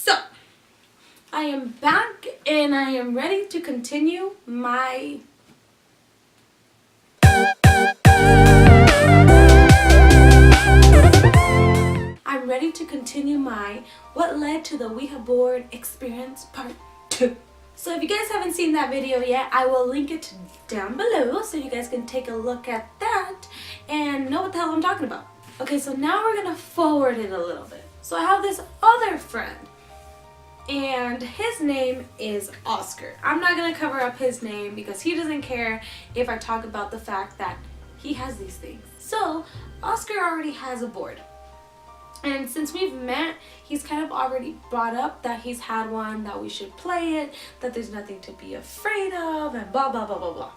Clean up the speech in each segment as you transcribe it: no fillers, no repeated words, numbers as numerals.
So, I am back and I am ready to continue my What Led to the Ouija Board Experience Part 2. So if you guys haven't seen that video yet, I will link it down below so you guys can take a look at that and know what the hell I'm talking about. Okay, so now we're gonna forward it a little bit. So I have this other friend and his name is Oscar. I'm not gonna cover up his name because he doesn't care if I talk about the fact that he has these things. So Oscar already has a board. And since we've met, he's kind of already brought up that he's had one, that we should play it, that there's nothing to be afraid of, and blah, blah, blah, blah, blah.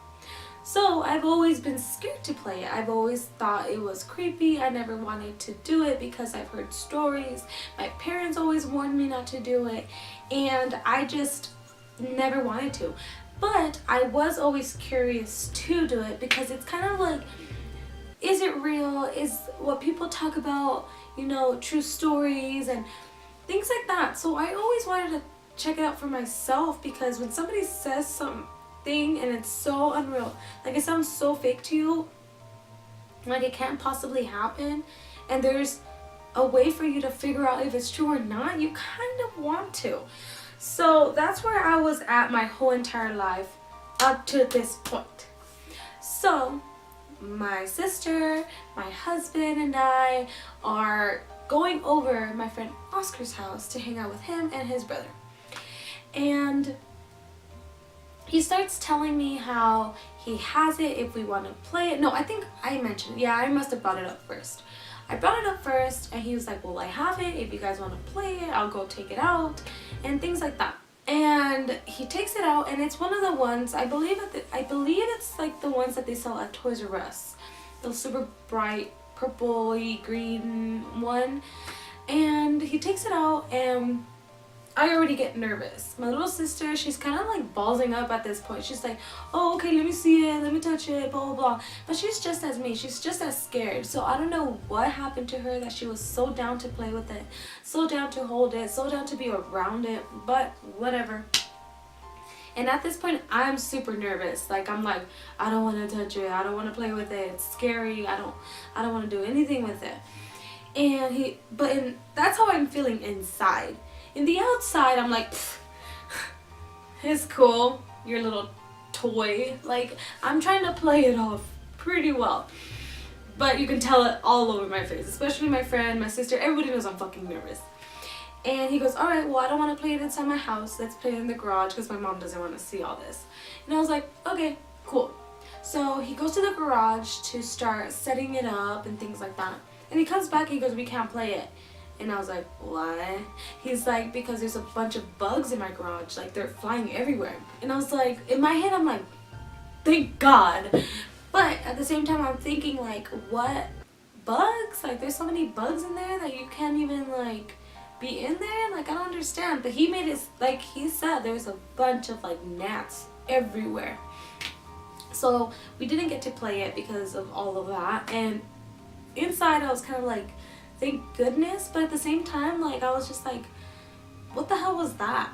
So I've always been scared to play it. I've always thought it was creepy. I never wanted to do it because I've heard stories. My parents always warned me not to do it, and I just never wanted to. But I was always curious to do it because it's kind of like, is it real? Is what people talk about, you know, true stories and things like that. So I always wanted to check it out for myself because when somebody says something and it's so unreal, like it sounds so fake to you, like it can't possibly happen, and there's a way for you to figure out if it's true or not, you kind of want to. So that's where I was at my whole entire life up to this point. So my sister, my husband, and I are going over my friend Oscar's house to hang out with him and his brother. And he starts telling me how he has it if we want to play it. No, I think I mentioned, yeah, I must have brought it up first. I brought it up first and he was like, well, I have it. If you guys want to play it, I'll go take it out and things like that. And he takes it out, and it's one of the ones, I believe it's like the ones that they sell at Toys R Us, the super bright purpley green one. And he takes it out, and I already get nervous. My little sister, she's kind of like ballsing up at this point. She's like, oh, okay, let me see it, let me touch it, blah, blah, blah. But she's just as me. She's just as scared. So I don't know what happened to her that she was so down to play with it, so down to hold it, so down to be around it, but whatever. And at this point, I'm super nervous. Like, I'm like, I don't want to touch it. I don't want to play with it. It's scary. I don't want to do anything with it. And that's how I'm feeling inside. In the outside, I'm like, it's cool, your little toy. Like, I'm trying to play it off pretty well. But you can tell it all over my face, especially my friend, my sister, everybody knows I'm fucking nervous. And he goes, all right, well, I don't want to play it inside my house. Let's play it in the garage because my mom doesn't want to see all this. And I was like, okay, cool. So he goes to the garage to start setting it up and things like that. And he comes back and he goes, we can't play it. And I was like, why? He's like, because there's a bunch of bugs in my garage. Like, they're flying everywhere. And I was like, in my head, I'm like, thank God. But at the same time, I'm thinking, like, what? Bugs? Like, there's so many bugs in there that you can't even, like, be in there? Like, I don't understand. But he made it, like he said, there's a bunch of, like, gnats everywhere. So we didn't get to play it because of all of that. And inside, I was kind of like, thank goodness, but at the same time, like, I was just like, what the hell was that,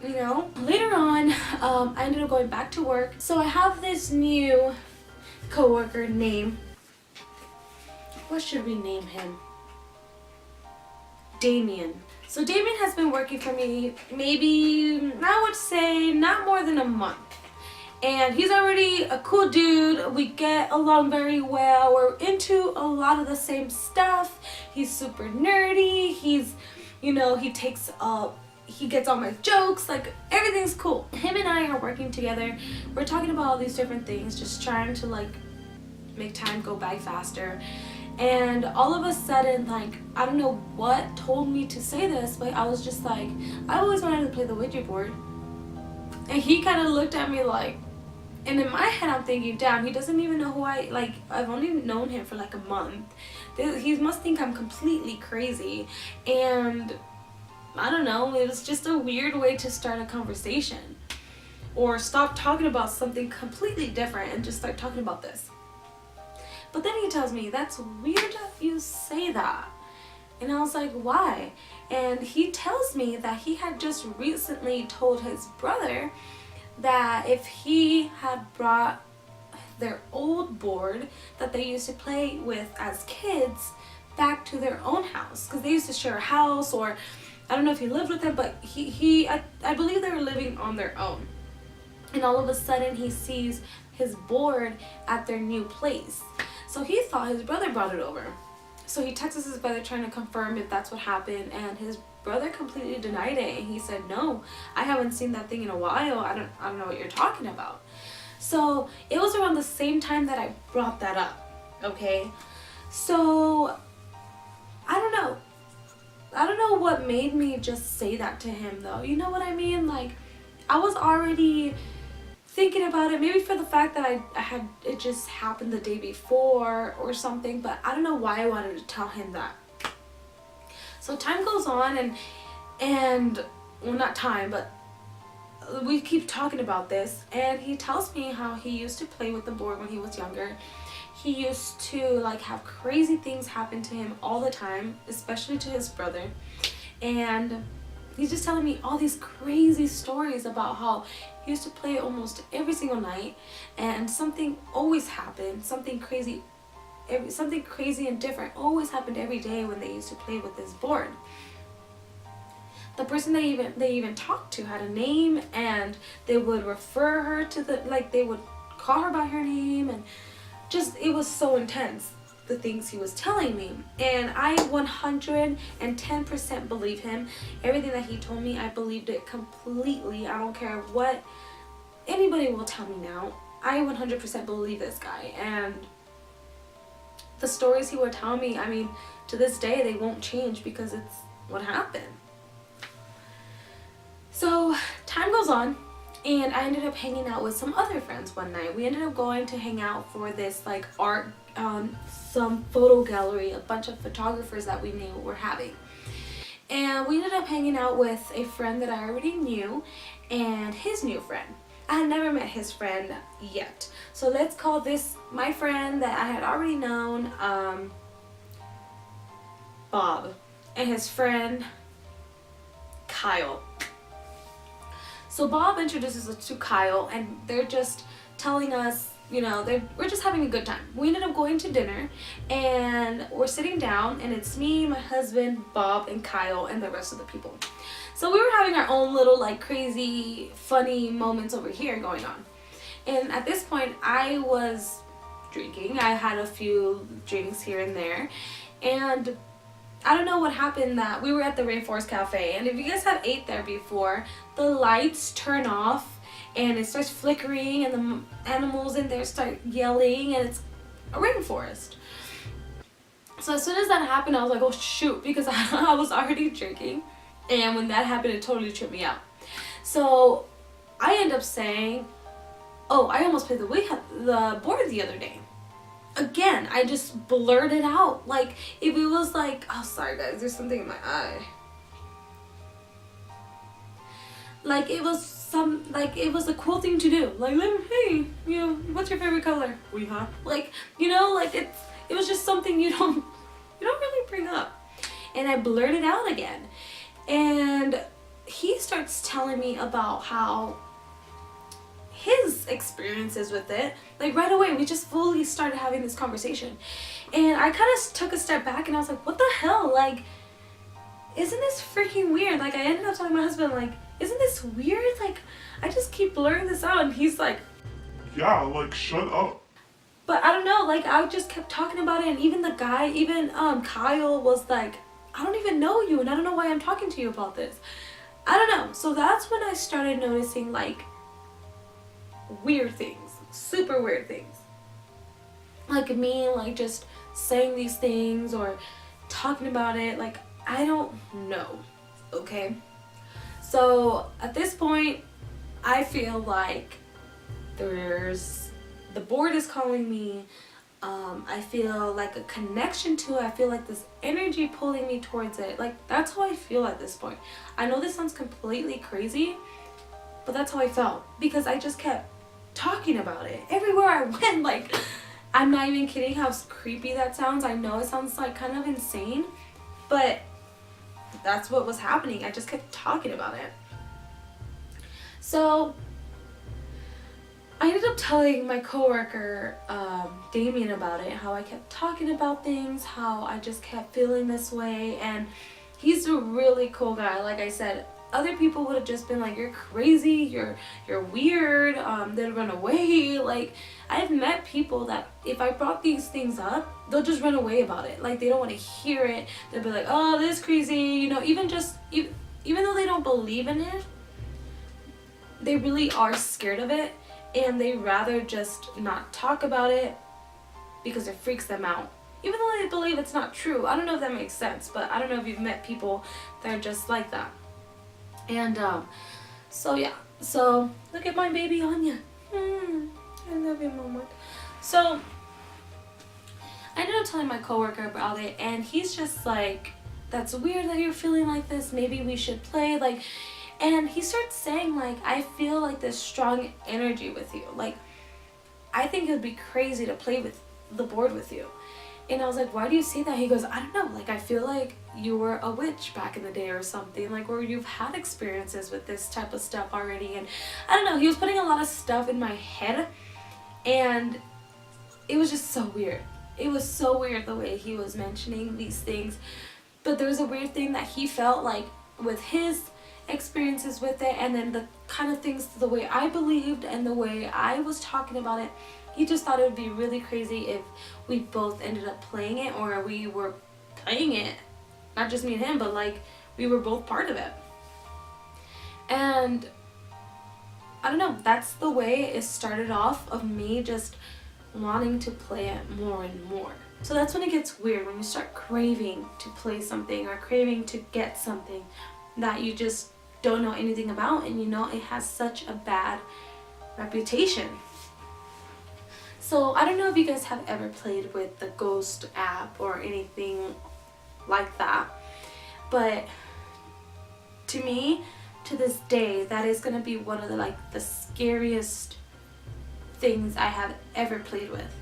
you know? Later on, I ended up going back to work. So I have this new coworker named, what should we name him? Damien. So Damien has been working for me maybe, I would say, not more than a month. And he's already a cool dude. We get along very well. We're into a lot of the same stuff. He's super nerdy. He's, you know, he gets all my jokes. Like, everything's cool. Him and I are working together. We're talking about all these different things, just trying to, like, make time go by faster. And all of a sudden, like, I don't know what told me to say this, but I was just like, I always wanted to play the Ouija board. And he kind of looked at me like, and in my head I'm thinking, damn, he doesn't even know who I've only known him for like a month. He must think I'm completely crazy. And I don't know, it was just a weird way to start a conversation. Or stop talking about something completely different and just start talking about this. But then he tells me, that's weird that you say that. And I was like, why? And he tells me that he had just recently told his brother that if he had brought their old board that they used to play with as kids back to their own house, because they used to share a house, or I don't know if he lived with them, but I believe they were living on their own. And all of a sudden he sees his board at their new place. So he thought his brother brought it over. So he texts his brother trying to confirm if that's what happened, and his brother completely denied it, and he said, no, I haven't seen that thing in a while. I don't know what you're talking about. So it was around the same time that I brought that up, okay? So I don't know what made me just say that to him, though. You know what I mean? Like, I was already thinking about it, maybe for the fact that I had, it just happened the day before or something, but I don't know why I wanted to tell him that. So time goes on, and well, not time, but we keep talking about this, and he tells me how he used to play with the board when he was younger. He used to like have crazy things happen to him all the time, especially to his brother. And he's just telling me all these crazy stories about how he used to play almost every single night, and something always happened, something crazy and different always happened every day when they used to play with this board. The person they even talked to had a name, and they would refer her to they would call her by her name, and just, it was so intense, the things he was telling me. And I 110% believe him. Everything that he told me, I believed it completely. I don't care what anybody will tell me now. I 100% believe this guy, and the stories he would tell me, I mean, to this day they won't change because it's what happened. So time goes on, and I ended up hanging out with some other friends one night. We ended up going to hang out for this like art, some photo gallery, a bunch of photographers that we knew were having. And we ended up hanging out with a friend that I already knew and his new friend. I had never met his friend yet. So let's call this my friend that I had already known, Bob, and his friend Kyle. So Bob introduces us to Kyle, and they're just telling us, you know, we're just having a good time. We ended up going to dinner, and we're sitting down, and it's me, my husband, Bob, and Kyle, and the rest of the people. So we were having our own little like crazy, funny moments over here going on. And at this point, I was drinking. I had a few drinks here and there, and I don't know what happened, that we were at the Rainforest Cafe, and if you guys have ate there before, the lights turn off and it starts flickering, and the animals in there start yelling, and it's a rainforest. So as soon as that happened, I was like, oh shoot, because I was already drinking, and when that happened, it totally tripped me out. So I end up saying, oh, I almost played the board the other day. Again, I just blurted out, like, if it was like, oh sorry guys, there's something in my eye. Like it was a cool thing to do. Like, hey, you know, what's your favorite color? OUIJA. Like, you know, like it was just something you don't really bring up. And I blurted out again. And he starts telling me about how his experiences with it, like right away we just fully started having this conversation, and I kind of took a step back, and I was like, what the hell, like, isn't this freaking weird? Like, I ended up telling my husband, like, isn't this weird? Like, I just keep blurring this out, and he's like, yeah, like, shut up. But I don't know, like, I just kept talking about it, and even the guy, Kyle was like, I don't even know you, and I don't know why I'm talking to you about this. I don't know. So that's when I started noticing, like, weird things, super weird things, like me, like, just saying these things or talking about it, like, I don't know, okay? So at this point, I feel like the board is calling me. I feel like a connection to it. I feel like this energy pulling me towards it. Like, that's how I feel at this point. I know this sounds completely crazy, but that's how I felt, because I just kept talking about it everywhere I went. Like, I'm not even kidding how creepy that sounds. I know it sounds like kind of insane, But that's what was happening. I just kept talking about it. So I ended up telling my coworker, Damien, about it, how I kept talking about things, how I just kept feeling this way, and he's a really cool guy. Like I said, other people would have just been like, you're crazy, you're weird, they'd run away. Like, I've met people that if I brought these things up, they'll just run away about it. Like, they don't want to hear it. They'll be like, oh, this is crazy, you know, even though they don't believe in it, they really are scared of it, and they rather just not talk about it because it freaks them out. Even though they believe it's not true. I don't know if that makes sense, but I don't know if you've met people that are just like that. And so yeah, so look at my baby Anya. I love you, Mama. So I ended up telling my coworker about it, and he's just like, that's weird that you're feeling like this, maybe we should play, like, and he starts saying like, I feel like this strong energy with you, like I think it would be crazy to play with the board with you. And I was like, why do you say that? He goes, I don't know, like I feel like you were a witch back in the day or something, like, or you've had experiences with this type of stuff already. And I don't know, he was putting a lot of stuff in my head, and it was just so weird. It was so weird the way he was mentioning these things. But there was a weird thing that he felt like with his experiences with it, and then the kind of things, the way I believed and the way I was talking about it, he just thought it would be really crazy if we both ended up playing it, or we were playing it, not just me and him, but like we were both part of it. And I don't know, that's the way it started off, of me just wanting to play it more and more. So that's when it gets weird, when you start craving to play something or craving to get something that you just don't know anything about, and you know it has such a bad reputation. So I don't know if you guys have ever played with the Ghost app or anything like that, but to me, to this day, that is going to be one of the scariest things I have ever played with.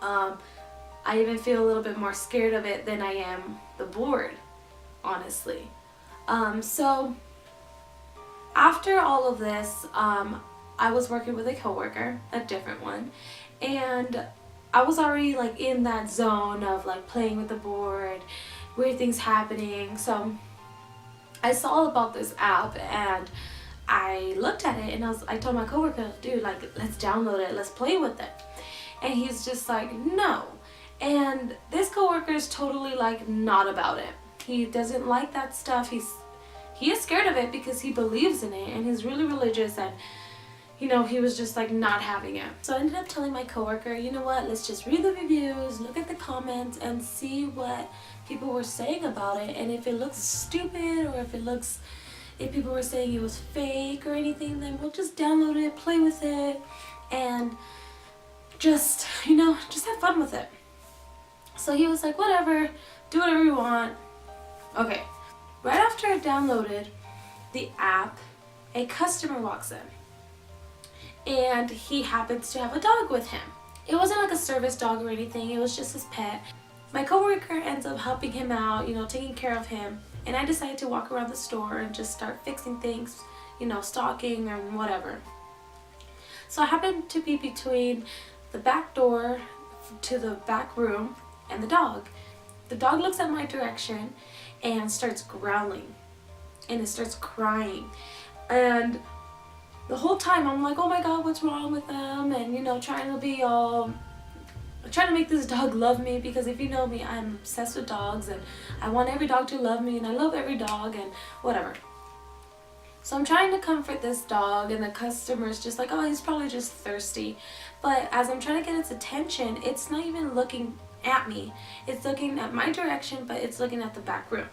I even feel a little bit more scared of it than I am the board, honestly. So after all of this, I was working with a coworker, a different one, and I was already like in that zone of like playing with the board, weird things happening. So I saw about this app, and I looked at it, and I told my coworker, dude, like, let's download it, let's play with it. And he's just like, no. And this coworker is totally like not about it. He doesn't like that stuff. He is scared of it because he believes in it, and he's really religious, and you know, he was just like not having it. So I ended up telling my coworker, you know what, let's just read the reviews, look at the comments, and see what people were saying about it. And if it looks stupid, or if people were saying it was fake or anything, then we'll just download it, play with it, and just, you know, just have fun with it. So he was like, whatever, do whatever you want. Okay, right after I downloaded the app, a customer walks in, and he happens to have a dog with him. It wasn't like a service dog or anything, it was just his pet. My coworker ends up helping him out, you know, taking care of him, and I decided to walk around the store and just start fixing things, you know, stocking or whatever. So I happened to be between the back door to the back room and the dog. The dog looks at my direction and starts growling, and it starts crying. And the whole time I'm like, oh my god, what's wrong with them? And you know, trying to make this dog love me, because if you know me, I'm obsessed with dogs, and I want every dog to love me, and I love every dog, and whatever. So I'm trying to comfort this dog, and the customer's just like, oh, he's probably just thirsty. But as I'm trying to get its attention, it's not even looking at me. It's looking at my direction, but it's looking at the back room.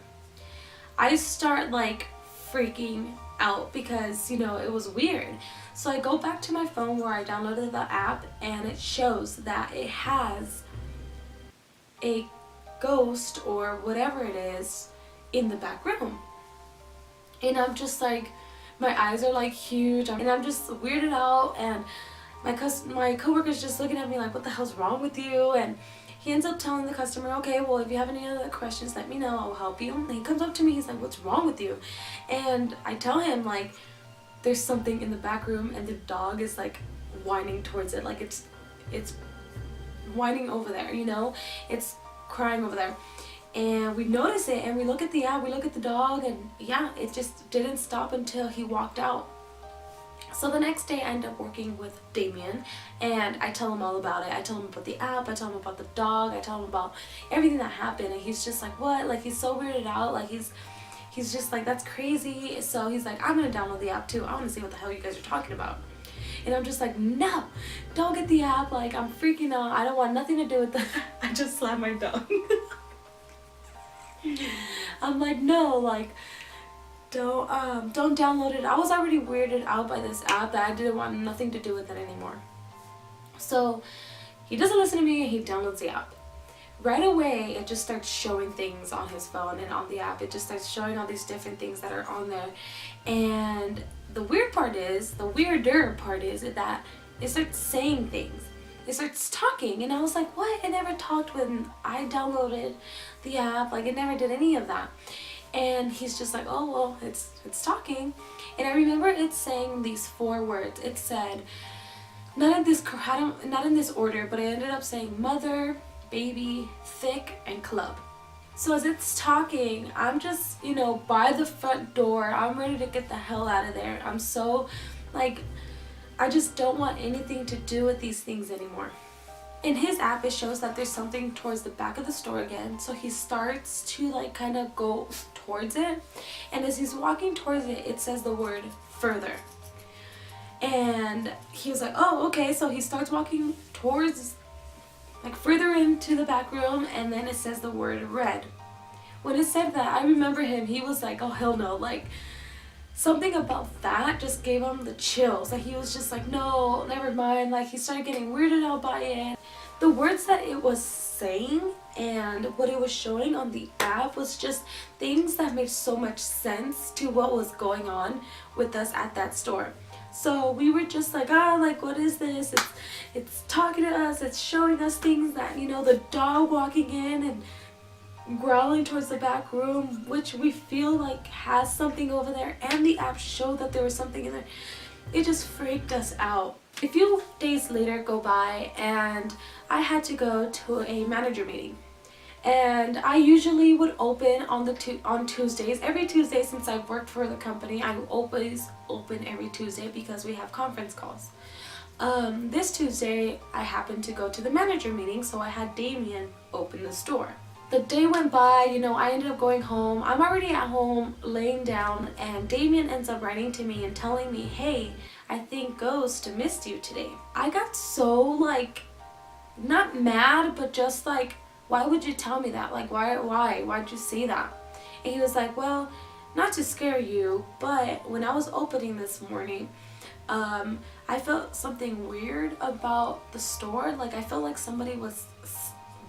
I start like freaking out because, you know, it was weird. So I go back to my phone where I downloaded the app, and it shows that it has a ghost or whatever it is in the back room. And I'm just like, my eyes are like huge, and I'm just weirded out, and my coworker's just looking at me like, what the hell's wrong with you? And he ends up telling the customer, okay, well, if you have any other questions, let me know, I'll help you. And he comes up to me, he's like, what's wrong with you? And I tell him, like, there's something in the back room and the dog is like whining towards it, like it's whining over there, you know, it's crying over there. And we notice it and we look at the app, we look at the dog, and yeah, it just didn't stop until he walked out. So the next day I end up working with Damien and I tell him all about it. I tell him about the app, I tell him about the dog, I tell him about everything that happened, and he's just like, what? Like, he's so weirded out, like he's just like, that's crazy. So he's like, I'm gonna download the app too, I want to see what the hell you guys are talking about. And I'm just like, no, don't get the app, like I'm freaking out, I don't want nothing to do with that. I just slapped my dog. I'm like, no, like, don't download it. I was already weirded out by this app that I didn't want nothing to do with it anymore. So he doesn't listen to me and he downloads the app. Right away it just starts showing things on his phone and on the app. It just starts showing all these different things that are on there. And the weirder part is that it starts saying things. It starts talking, and I was like, what? It never talked when I downloaded the app, like it never did any of that. And he's just like, oh well, it's talking. And I remember it saying these 4 words. It said, not in this order, but it ended up saying mother, baby, thick, and club. So as it's talking, I'm just, you know, by the front door, I'm ready to get the hell out of there. I'm so, like, I just don't want anything to do with these things anymore. In his app, it shows that there's something towards the back of the store again. So he starts to like kind of go towards it. And as he's walking towards it, it says the word further. And he was like, oh, okay. So he starts walking towards, like, further into the back room. And then it says the word red. When it said that, I remember him. He was like, oh, hell no. Like, something about that just gave him the chills. Like, he was just like, no, never mind. Like, he started getting weirded out by it. The words that it was saying and what it was showing on the app was just things that made so much sense to what was going on with us at that store. So we were just like, like, what is this? It's talking to us. It's showing us things that, you know, the dog walking in and growling towards the back room, which we feel like has something over there, and the app showed that there was something in there. It just freaked us out. A few days later go by and I had to go to a manager meeting. And I usually would open on Tuesdays. Every Tuesday since I've worked for the company, I always open every Tuesday because we have conference calls. This Tuesday I happened to go to the manager meeting, so I had Damien open the store. The day went by, you know, I ended up going home. I'm already at home laying down, and Damien ends up writing to me and telling me, hey, I think Ghost missed you today. I got so, like, not mad, but just like, why would you tell me that? Like, why'd you say that? And he was like, well, not to scare you, but when I was opening this morning, I felt something weird about the store. Like, I felt like somebody was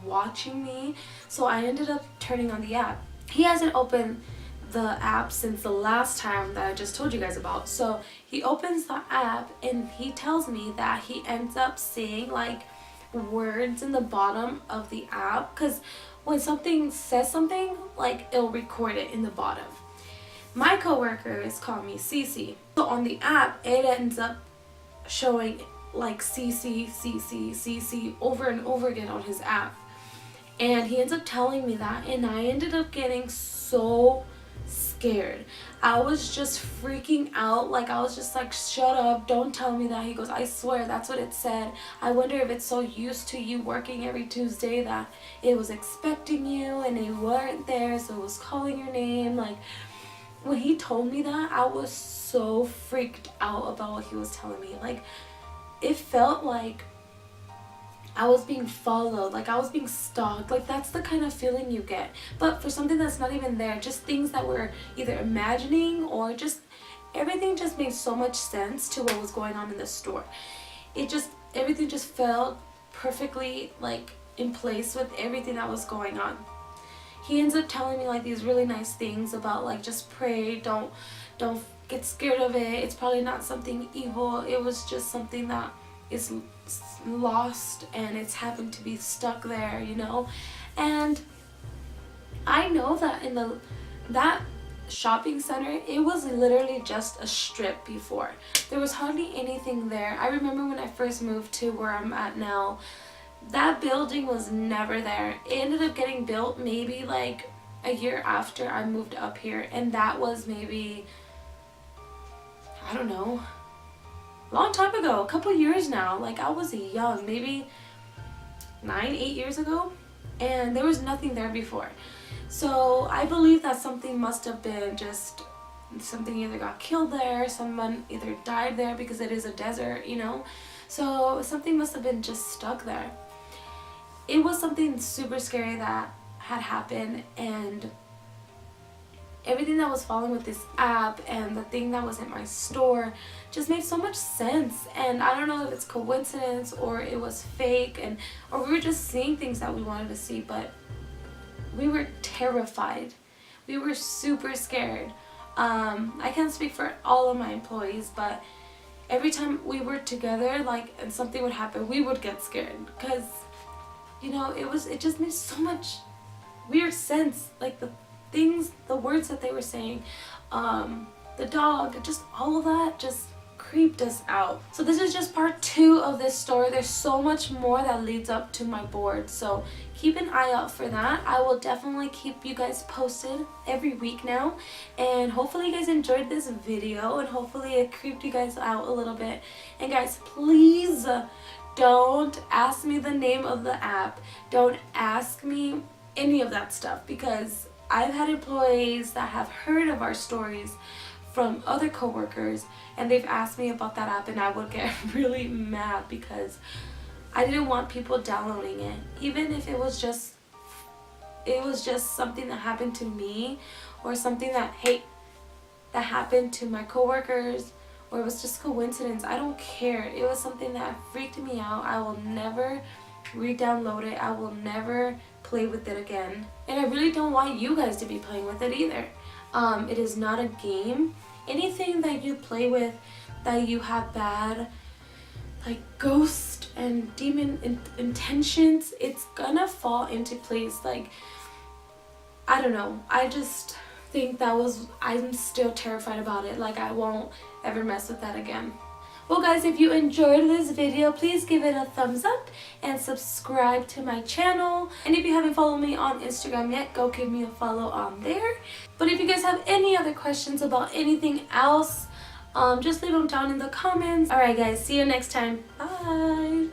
watching me, so I ended up turning on the app. He hasn't opened the app since the last time that I just told you guys about. So he opens the app and he tells me that he ends up seeing like words in the bottom of the app, because when something says something, like, it'll record it in the bottom. My coworkers call me Cece. So on the app it ends up showing like CC over and over again on his app. And he ends up telling me that, and I ended up getting so scared. I was just freaking out. Like, I was just like, shut up, don't tell me that. He goes, I swear that's what it said. I wonder if it's so used to you working every Tuesday that it was expecting you and you weren't there, so it was calling your name. Like, when he told me that, I was so freaked out about what he was telling me. Like, it felt like I was being followed, like I was being stalked. Like, that's the kind of feeling you get. But for something that's not even there, just things that we're either imagining or just everything just made so much sense to what was going on in the store. Everything just felt perfectly like in place with everything that was going on. He ends up telling me like these really nice things about like, just pray, don't get scared of it. It's probably not something evil. It was just something that is lost and it's happened to be stuck there, you know. And I know that in that shopping center, it was literally just a strip before. There was hardly anything there. I remember when I first moved to where I'm at now, that building was never there. It ended up getting built maybe like a year after I moved up here, and that was maybe, I don't know, a long time ago, a couple years now. Like I was young, maybe 8 years ago, and there was nothing there before. So I believe that something must have been just, something either got killed there, someone either died there because it is a desert, you know. So something must have been just stuck there. It was something super scary that had happened, and everything that was following with this app and the thing that was in my store just made so much sense. And I don't know if it's coincidence or it was fake, and or we were just seeing things that we wanted to see, but we were terrified. We were super scared. I can't speak for all of my employees, but every time we were together, like, and something would happen, we would get scared because, you know, it just made so much weird sense. Like the things, the words that they were saying, the dog, just all of that just creeped us out. So this is just part 2 of this story. There's so much more that leads up to my board, so keep an eye out for that. I will definitely keep you guys posted every week now, and hopefully you guys enjoyed this video, and hopefully it creeped you guys out a little bit. And guys, please don't ask me the name of the app. Don't ask me any of that stuff, because I've had employees that have heard of our stories from other coworkers, and they've asked me about that app, and I would get really mad because I didn't want people downloading it, even if it was just something that happened to me, or something that that happened to my coworkers, or it was just coincidence. I don't care. It was something that freaked me out. I will never re-download it. I will never play with it again, and I really don't want you guys to be playing with it either. It is not a game. Anything that you play with that you have bad, like ghost and demon intentions, it's gonna fall into place. Like, I don't know, I just think I'm still terrified about it. Like, I won't ever mess with that again. Well guys, if you enjoyed this video, please give it a thumbs up and subscribe to my channel. And if you haven't followed me on Instagram yet, go give me a follow on there. But if you guys have any other questions about anything else, just leave them down in the comments. Alright guys, see you next time. Bye!